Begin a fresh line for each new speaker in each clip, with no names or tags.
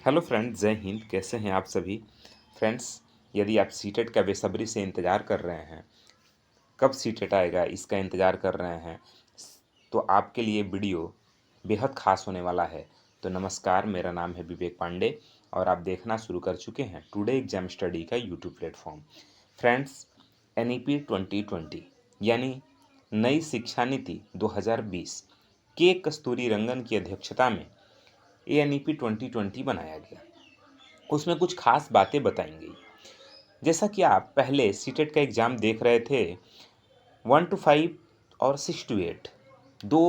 Hello friends, जय हिंद। कैसे हैं आप सभी फ्रेंड्स? यदि आप सीटेट का बेसब्री से इंतज़ार कर रहे हैं, कब सीटेट आएगा इसका इंतज़ार कर रहे हैं, तो आपके लिए वीडियो बेहद ख़ास होने वाला है। तो नमस्कार, मेरा नाम है विवेक पांडे और आप देखना शुरू कर चुके हैं टुडे एग्जाम स्टडी का यूट्यूब प्लेटफॉर्म। फ्रेंड्स, NEP 2020 यानी नई शिक्षा नीति 2020 के कस्तूरी रंगन की अध्यक्षता में NEP 2020 बनाया गया। उसमें कुछ खास बातें बताई गई। जैसा कि आप पहले सीटेट का एग्ज़ाम देख रहे थे, 1 to 5 और 6 to 8 दो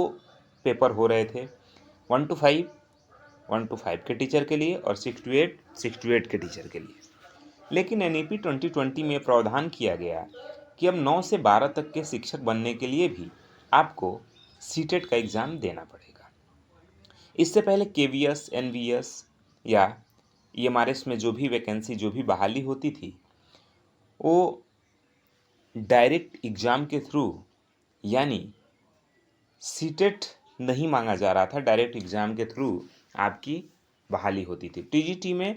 पेपर हो रहे थे। 1 to 5 1 to 5 के टीचर के लिए और 6 to 8 6 to 8 के टीचर के लिए। लेकिन NEP 2020 में प्रावधान किया गया कि अब 9 से 12 तक के शिक्षक बनने के लिए भी आपको सीटेट का एग्ज़ाम देना पड़ेगा। इससे पहले KVS, NVS या EMRS में जो भी वैकेंसी, जो भी बहाली होती थी, वो डायरेक्ट एग्ज़ाम के थ्रू यानी सीटेट नहीं मांगा जा रहा था, डायरेक्ट एग्ज़ाम के थ्रू आपकी बहाली होती थी। TGT में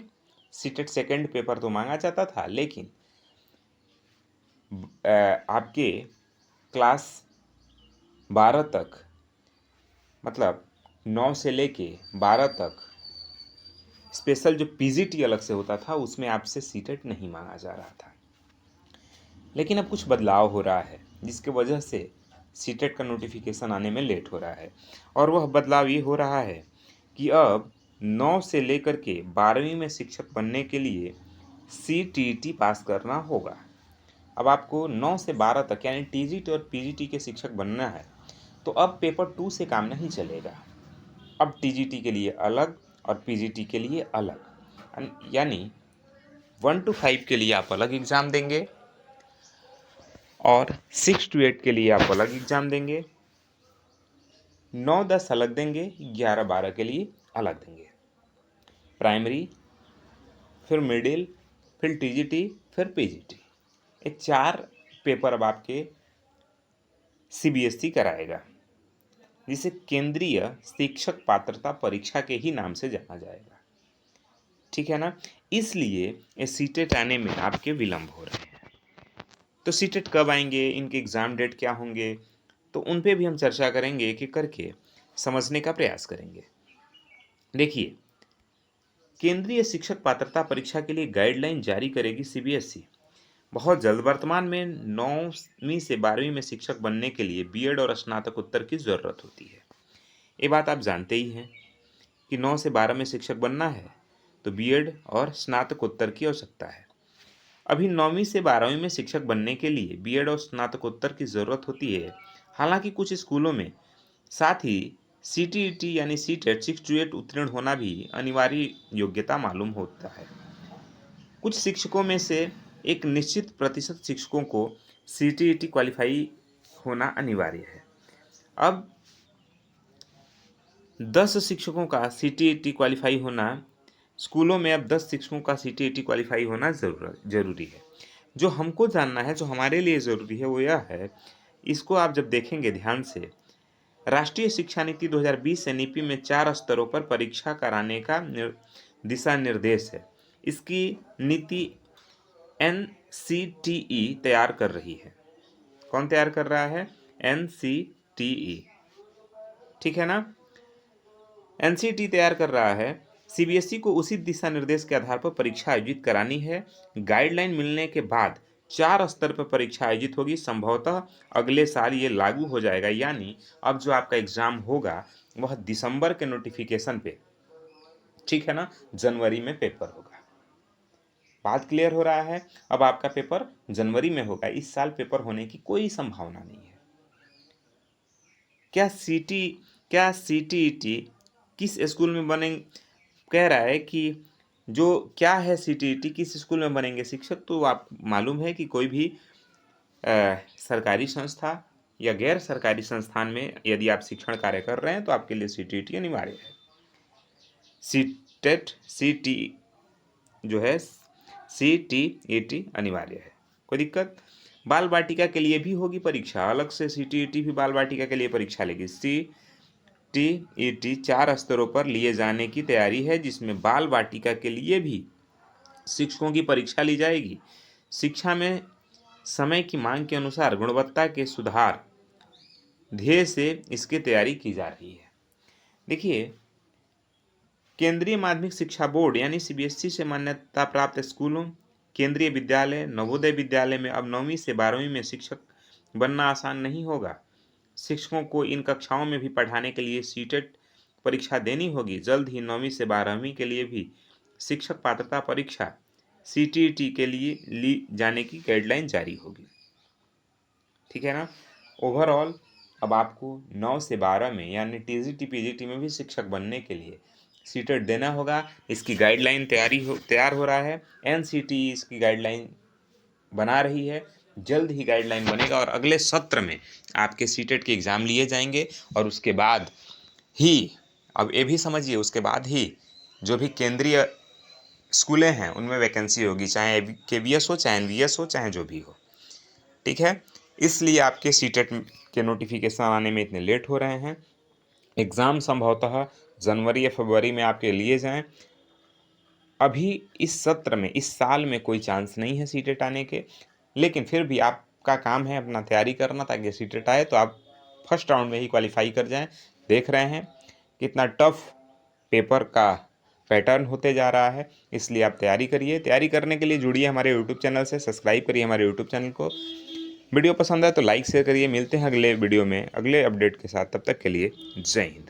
सीटेट सेकंड पेपर तो मांगा जाता था, लेकिन आपके क्लास 12 तक, मतलब 9 से लेके 12 तक स्पेशल जो PGT अलग से होता था, उसमें आपसे सीटेट नहीं मांगा जा रहा था। लेकिन अब कुछ बदलाव हो रहा है, जिसके वजह से सीटेट का नोटिफिकेशन आने में लेट हो रहा है। और वह बदलाव ये हो रहा है कि अब 9 से लेकर के 12वीं में शिक्षक बनने के लिए CTET पास करना होगा। अब आपको 9 से 12 तक यानी TGT और PGT के शिक्षक बनना है, तो अब पेपर 2 से काम नहीं चलेगा। अब TGT के लिए अलग और PGT के लिए अलग, यानी 1 to 5 के लिए आप अलग एग्ज़ाम देंगे और 6 to 8 के लिए आप अलग एग्ज़ाम देंगे, 9-10 अलग देंगे, 11-12 के लिए अलग देंगे। प्राइमरी, फिर मिडिल, फिर TGT, फिर PGT, ये 4 पेपर अब आपके CBSE कराएगा, जिसे केंद्रीय शिक्षक पात्रता परीक्षा के ही नाम से जाना जाएगा। ठीक है ना? इसलिए ये सीटेट आने में आपके विलम्ब हो रहे हैं। तो सीटेट कब आएंगे, इनके एग्ज़ाम डेट क्या होंगे, तो उन पे भी हम चर्चा करेंगे, एक एक करके समझने का प्रयास करेंगे। देखिए, केंद्रीय शिक्षक पात्रता परीक्षा के लिए गाइडलाइन जारी करेगी CBSE बहुत जल्द। वर्तमान में 9वीं से 12वीं में शिक्षक बनने के लिए BEd और स्नातकोत्तर की ज़रूरत होती है। ये बात आप जानते ही हैं कि 9 से 12 में शिक्षक बनना है तो BEd और स्नातकोत्तर की आवश्यकता है। अभी 9वीं से 12वीं में शिक्षक बनने के लिए BEd और स्नातकोत्तर की ज़रूरत होती है। हालांकि कुछ स्कूलों में साथ ही CTET यानी सीटेट 6 to 8 उत्तीर्ण होना भी अनिवार्य योग्यता मालूम होता है। कुछ शिक्षकों में से एक निश्चित प्रतिशत शिक्षकों को CTET क्वालिफाई होना अनिवार्य है। अब 10 शिक्षकों का CTET क्वालिफाई होना, स्कूलों में अब 10 शिक्षकों का CTET क्वालिफाई होना ज़रूरी है। जो हमको जानना है, जो हमारे लिए ज़रूरी है, वो यह है, इसको आप जब देखेंगे ध्यान से, राष्ट्रीय शिक्षा नीति 2020 NEP में 4 स्तरों पर परीक्षा कराने का दिशा निर्देश है। इसकी नीति NCTE तैयार कर रही है। कौन तैयार कर रहा है? NCTE। ठीक है ना? NCTE तैयार कर रहा है। CBSE को उसी दिशा निर्देश के आधार पर परीक्षा आयोजित करानी है। गाइडलाइन मिलने के बाद 4 स्तर पर परीक्षा आयोजित होगी। संभवतः अगले साल ये लागू हो जाएगा, यानी अब जो आपका एग्जाम होगा वह दिसंबर के नोटिफिकेशन पे, ठीक है ना, जनवरी में पेपर होगा। बात क्लियर हो रहा है? अब आपका पेपर जनवरी में होगा। इस साल पेपर होने की कोई संभावना नहीं है। क्या CTET किस स्कूल में बने, कह रहा है कि जो क्या है CTET, किस स्कूल में बनेंगे शिक्षक, तो आप मालूम है कि कोई भी सरकारी संस्था या गैर सरकारी संस्थान में यदि आप शिक्षण कार्य कर रहे हैं तो आपके लिए CTET अनिवार्य है। CTET जो है CTET अनिवार्य है। कोई दिक्कत? बाल बाटिका के लिए भी होगी परीक्षा, अलग से CTET भी बाल बाटिका के लिए परीक्षा लेगी। टीईटी 4 स्तरों पर लिए जाने की तैयारी है, जिसमें बाल वाटिका के लिए भी शिक्षकों की परीक्षा ली जाएगी। शिक्षा में समय की मांग के अनुसार गुणवत्ता के सुधार ध्येय से इसकी तैयारी की जा रही है। देखिए, केंद्रीय माध्यमिक शिक्षा बोर्ड यानी सीबीएसई से मान्यता प्राप्त स्कूलों, केंद्रीय विद्यालय, नवोदय विद्यालय में अब 9वीं से 12वीं में शिक्षक बनना आसान नहीं होगा। शिक्षकों को इन कक्षाओं में भी पढ़ाने के लिए सीटेट परीक्षा देनी होगी। जल्द ही 9वीं से 12वीं के लिए भी शिक्षक पात्रता परीक्षा सीटीईटी के लिए ली जाने की गाइडलाइन जारी होगी। ठीक है ना। ओवरऑल अब आपको 9 से 12 में यानी टीजीटी पीजीटी में भी शिक्षक बनने के लिए सीटेट देना होगा। इसकी गाइडलाइन तैयार हो रहा है। एनसीटी इसकी गाइडलाइन बना रही है। जल्द ही गाइडलाइन बनेगा और अगले सत्र में आपके सीटेट के एग्ज़ाम लिए जाएंगे और उसके बाद ही, अब ये भी समझिए, उसके बाद ही जो भी केंद्रीय स्कूलें हैं उनमें वैकेंसी होगी, चाहे केवीएस हो, चाहे एनवीएस हो, चाहे जो भी हो। ठीक है। इसलिए आपके सीटेट के नोटिफिकेशन आने में इतने लेट हो रहे हैं। एग्ज़ाम संभवतः जनवरी या फरवरी में आपके लिए जाएं। अभी इस सत्र में, इस साल में कोई चांस नहीं है सीटेट आने के, लेकिन फिर भी आपका काम है अपना तैयारी करना ताकि सीटेट आए तो आप फर्स्ट राउंड में ही क्वालिफाई कर जाएं। देख रहे हैं कितना टफ पेपर का पैटर्न होते जा रहा है, इसलिए आप तैयारी करिए। तैयारी करने के लिए जुड़िए हमारे यूट्यूब चैनल से, सब्सक्राइब करिए हमारे यूट्यूब चैनल को। वीडियो पसंद आए तो लाइक शेयर करिए। मिलते हैं अगले वीडियो में अगले अपडेट के साथ। तब तक के लिए जय हिंद।